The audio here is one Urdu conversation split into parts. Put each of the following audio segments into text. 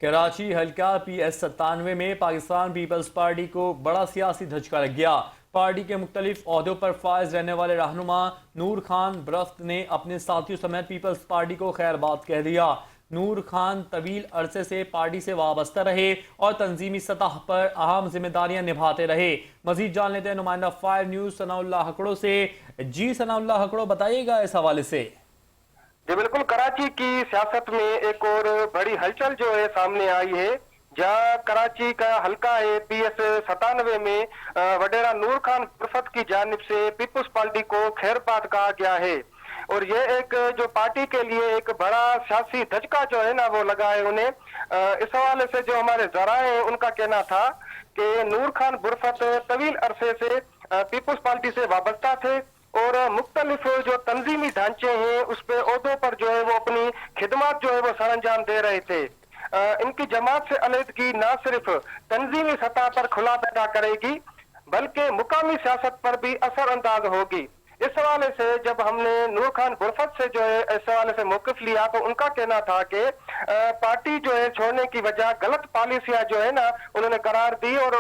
کراچی حلقہ PS97 میں پاکستان پیپلز پارٹی کو بڑا سیاسی دھچکا لگ گیا۔ پارٹی کے مختلف عہدوں پر فائز رہنے والے رہنما نور خان برفت نے اپنے ساتھیوں سمیت پیپلز پارٹی کو خیر بات کہہ دیا۔ نور خان طویل عرصے سے پارٹی سے وابستہ رہے اور تنظیمی سطح پر اہم ذمہ داریاں نبھاتے رہے۔ مزید جان لیتے ہیں نمائندہ 5 نیوز ثناء اللہ ہکڑوں سے۔ جی ثناء اللہ ہکڑوں، بتائیے گا اس حوالے سے۔ جی بالکل، کراچی کی سیاست میں ایک اور بڑی ہلچل جو ہے سامنے آئی ہے، جہاں کراچی کا حلقہ ہے PS97 میں وڈیرا نور خان برفت کی جانب سے پیپلز پارٹی کو خیر بات کہا گیا ہے، اور یہ ایک جو پارٹی کے لیے ایک بڑا سیاسی دھچکا جو ہے نا وہ لگا ہے انہیں۔ اس حوالے سے جو ہمارے ذرائع ہیں ان کا کہنا تھا کہ نور خان برفت طویل عرصے سے پیپلز پارٹی سے وابستہ تھے اور مختلف جو تنظیمی ڈھانچے ہیں اس پہ عہدوں پر جو ہے وہ اپنی خدمات جو ہے وہ سر انجام دے رہے تھے۔ ان کی جماعت سے علیحدگی نہ صرف تنظیمی سطح پر کھلا پیدا کرے گی بلکہ مقامی سیاست پر بھی اثر انداز ہوگی۔ اس حوالے سے جب ہم نے نور خان برفت سے جو ہے اس حوالے سے موقف لیا تو ان کا کہنا تھا کہ پارٹی جو ہے چھوڑنے کی وجہ غلط پالیسیاں جو ہے نا انہوں نے قرار دی، اور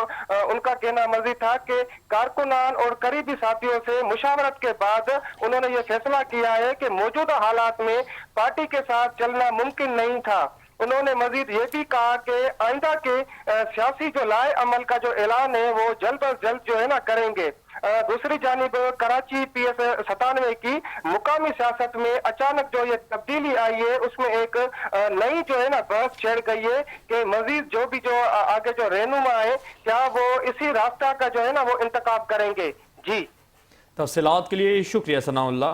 ان کا کہنا مزید تھا کہ کارکنان اور قریبی ساتھیوں سے مشاورت کے بعد انہوں نے یہ فیصلہ کیا ہے کہ موجودہ حالات میں پارٹی کے ساتھ چلنا ممکن نہیں تھا۔ انہوں نے مزید یہ بھی کہا کہ آئندہ کے سیاسی جو لائے عمل کا جو اعلان ہے وہ جلد از جلد جو ہے نا کریں گے۔ دوسری جانب کراچی PS97 کی مقامی سیاست میں اچانک جو یہ تبدیلی آئی ہے اس میں ایک نئی جو ہے نا بحث چھڑ گئی ہے کہ مزید جو بھی جو آگے جو رہنما ہے کیا وہ اسی راستہ کا جو ہے نا وہ انتخاب کریں گے۔ جی تفصیلات کے لیے شکریہ ثناء اللہ۔